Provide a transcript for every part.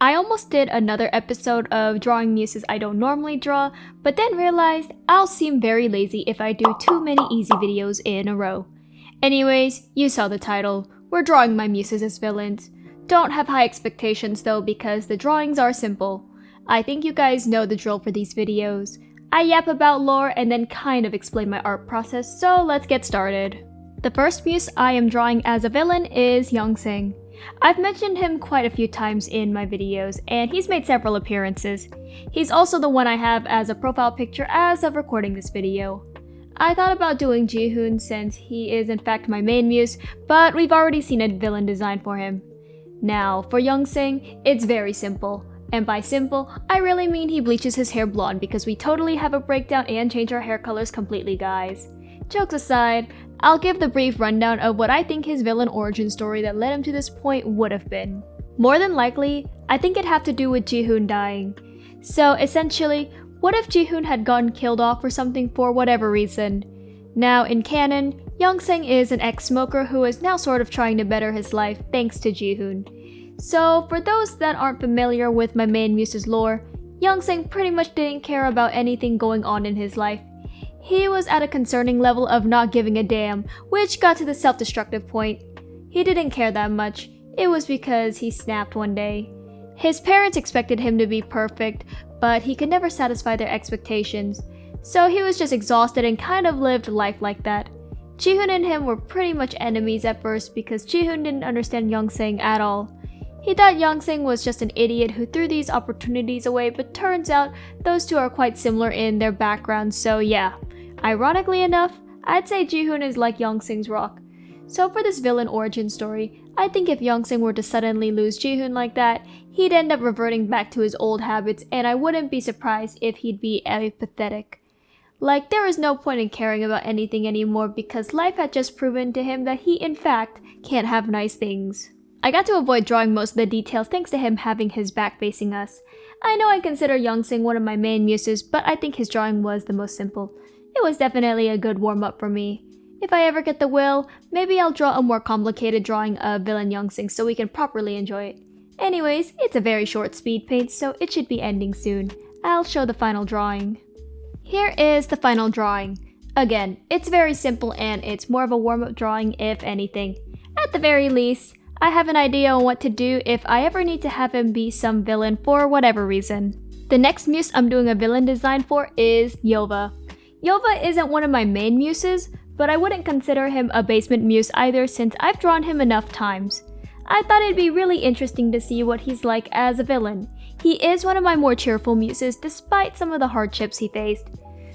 I almost did another episode of drawing muses I don't normally draw, but then realized I'll seem very lazy if I do too many easy videos in a row. Anyways, you saw the title. We're drawing my muses as villains. Don't have high expectations though because the drawings are simple. I think you guys know the drill for these videos. I yap about lore and then kind of explain my art process, so let's get started. The first muse I am drawing as a villain is Yong Singh. I've mentioned him quite a few times in my videos, and he's made several appearances. He's also the one I have as a profile picture as of recording this video. I thought about doing Ji-hoon since he is in fact my main muse, but we've already seen a villain design for him. Now, for Yong Singh, it's very simple. And by simple, I really mean he bleaches his hair blonde because we totally have a breakdown and change our hair colors completely, guys. Jokes aside, I'll give the brief rundown of what I think his villain origin story that led him to this point would have been. More than likely, I think it'd have to do with Ji-hoon dying. So essentially, what if Ji-hoon had gotten killed off or something for whatever reason? Now, in canon, Yong Singh is an ex-smoker who is now sort of trying to better his life thanks to Ji-hoon. So, for those that aren't familiar with my main muse's lore, Yong Singh pretty much didn't care about anything going on in his life. He was at a concerning level of not giving a damn, which got to the self-destructive point. He didn't care that much. It was because he snapped one day. His parents expected him to be perfect, but he could never satisfy their expectations. So he was just exhausted and kind of lived life like that. Ji-hoon and him were pretty much enemies at first because Ji-hoon didn't understand Yong Singh at all. He thought Yong Singh was just an idiot who threw these opportunities away, but turns out those two are quite similar in their backgrounds, so yeah. Ironically enough, I'd say Ji-hoon is like Yong Singh's rock. So for this villain origin story, I think if Yong Singh were to suddenly lose Ji-hoon like that, he'd end up reverting back to his old habits, and I wouldn't be surprised if he'd be apathetic. Like, there is no point in caring about anything anymore because life had just proven to him that he in fact can't have nice things. I got to avoid drawing most of the details thanks to him having his back facing us. I know I consider Yong Singh one of my main muses, but I think his drawing was the most simple. It was definitely a good warm-up for me. If I ever get the will, maybe I'll draw a more complicated drawing of villain Yong Singh so we can properly enjoy it. Anyways, it's a very short speed paint, so it should be ending soon. I'll show the final drawing. Here is the final drawing. Again, it's very simple and it's more of a warm-up drawing if anything. At the very least, I have an idea on what to do if I ever need to have him be some villain for whatever reason. The next muse I'm doing a villain design for is Yova. Yova isn't one of my main muses, but I wouldn't consider him a basement muse either since I've drawn him enough times. I thought it'd be really interesting to see what he's like as a villain. He is one of my more cheerful muses despite some of the hardships he faced.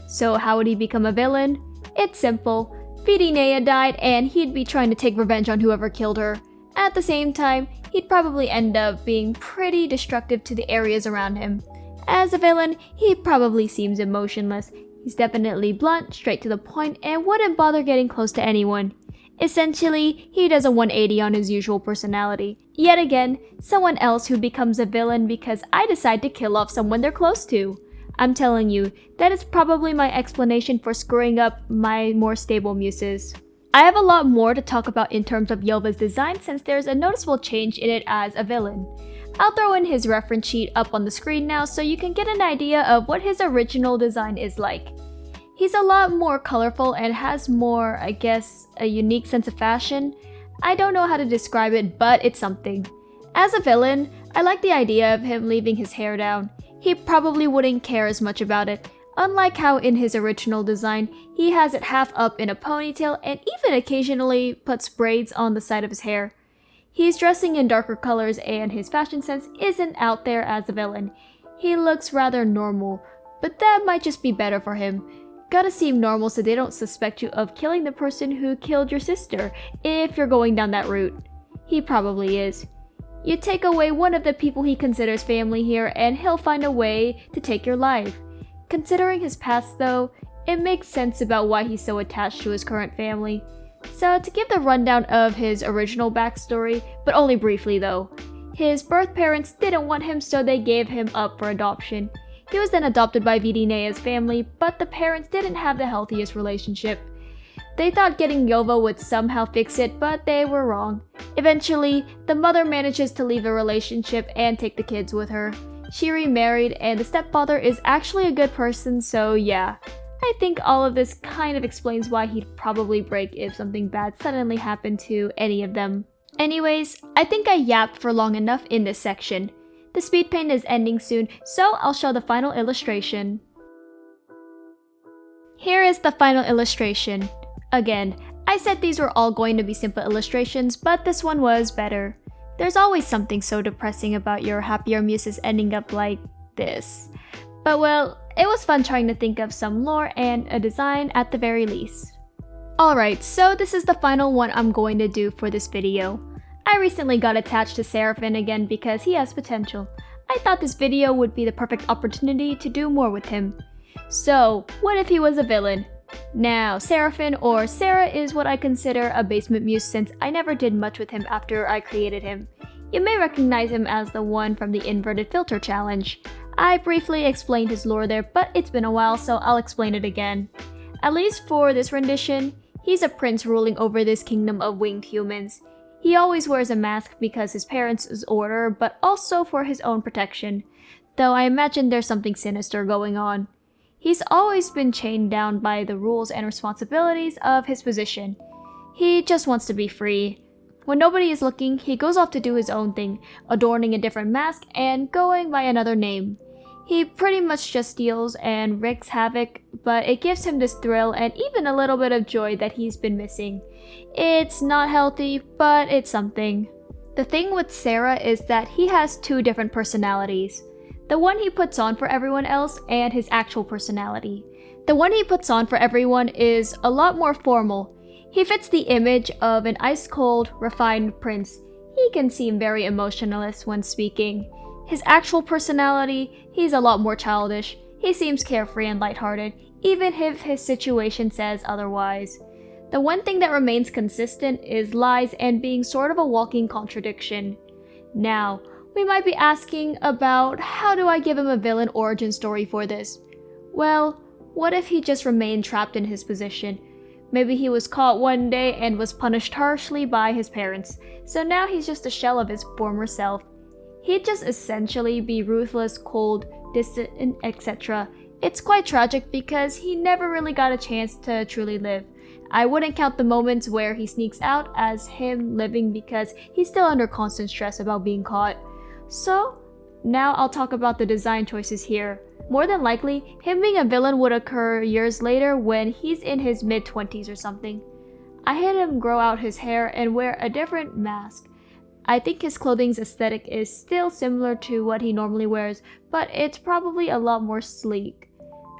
So how would he become a villain? It's simple. Vidinaya died and he'd be trying to take revenge on whoever killed her. At the same time, he'd probably end up being pretty destructive to the areas around him. As a villain, he probably seems emotionless. He's definitely blunt, straight to the point, and wouldn't bother getting close to anyone. Essentially, he does a 180 on his usual personality. Yet again, someone else who becomes a villain because I decide to kill off someone they're close to. I'm telling you, that is probably my explanation for screwing up my more stable muses. I have a lot more to talk about in terms of Yova's design since there's a noticeable change in it as a villain. I'll throw in his reference sheet up on the screen now so you can get an idea of what his original design is like. He's a lot more colorful and has more, I guess, a unique sense of fashion. I don't know how to describe it, but it's something. As a villain, I like the idea of him leaving his hair down. He probably wouldn't care as much about it, unlike how in his original design, he has it half up in a ponytail and even occasionally puts braids on the side of his hair. He's dressing in darker colors and his fashion sense isn't out there as a villain. He looks rather normal, but that might just be better for him. Gotta seem normal so they don't suspect you of killing the person who killed your sister, if you're going down that route. He probably is. You take away one of the people he considers family here and he'll find a way to take your life. Considering his past though, it makes sense about why he's so attached to his current family. So to give the rundown of his original backstory, but only briefly though. His birth parents didn't want him so they gave him up for adoption. He was then adopted by Vidinaya's family, but the parents didn't have the healthiest relationship. They thought getting Yova would somehow fix it, but they were wrong. Eventually, the mother manages to leave the relationship and take the kids with her. She remarried, and the stepfather is actually a good person, so yeah. I think all of this kind of explains why he'd probably break if something bad suddenly happened to any of them. Anyways, I think I yapped for long enough in this section. The speed paint is ending soon, so I'll show the final illustration. Here is the final illustration. Again, I said these were all going to be simple illustrations, but this one was better. There's always something so depressing about your happier muses ending up like this. But well, it was fun trying to think of some lore and a design at the very least. Alright, so this is the final one I'm going to do for this video. I recently got attached to Sarapin again because he has potential. I thought this video would be the perfect opportunity to do more with him. So, what if he was a villain? Now, Sarapin or Sarah is what I consider a basement muse since I never did much with him after I created him. You may recognize him as the one from the inverted filter challenge. I briefly explained his lore there, but it's been a while, so I'll explain it again. At least for this rendition, he's a prince ruling over this kingdom of winged humans. He always wears a mask because his parents' order, but also for his own protection, though I imagine there's something sinister going on. He's always been chained down by the rules and responsibilities of his position. He just wants to be free. When nobody is looking, he goes off to do his own thing, adorning a different mask and going by another name. He pretty much just steals and wreaks havoc, but it gives him this thrill and even a little bit of joy that he's been missing. It's not healthy, but it's something. The thing with Sarah is that he has two different personalities. The one he puts on for everyone else and his actual personality. The one he puts on for everyone is a lot more formal. He fits the image of an ice-cold, refined prince. He can seem very emotionless when speaking. His actual personality, he's a lot more childish. He seems carefree and lighthearted, even if his situation says otherwise. The one thing that remains consistent is lies and being sort of a walking contradiction. Now, we might be asking about how do I give him a villain origin story for this? Well, what if he just remained trapped in his position? Maybe he was caught one day and was punished harshly by his parents, so now he's just a shell of his former self. He'd just essentially be ruthless, cold, distant, etc. It's quite tragic because he never really got a chance to truly live. I wouldn't count the moments where he sneaks out as him living because he's still under constant stress about being caught. So, now I'll talk about the design choices here. More than likely, him being a villain would occur years later when he's in his mid-20s or something. I had him grow out his hair and wear a different mask. I think his clothing's aesthetic is still similar to what he normally wears, but it's probably a lot more sleek.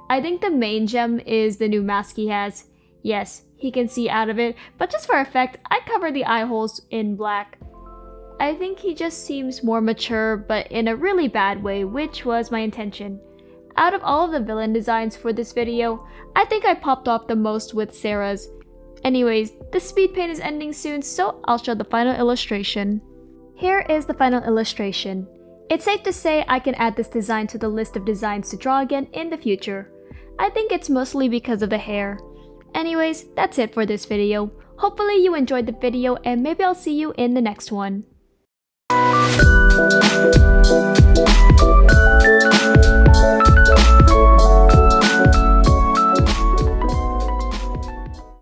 I think the main gem is the new mask he has. Yes, he can see out of it, but just for effect, I covered the eye holes in black. I think he just seems more mature, but in a really bad way, which was my intention. Out of all of the villain designs for this video, I think I popped off the most with Sarah's. Anyways, the speed paint is ending soon, so I'll show the final illustration. Here is the final illustration. It's safe to say I can add this design to the list of designs to draw again in the future. I think it's mostly because of the hair. Anyways, that's it for this video. Hopefully you enjoyed the video and maybe I'll see you in the next one.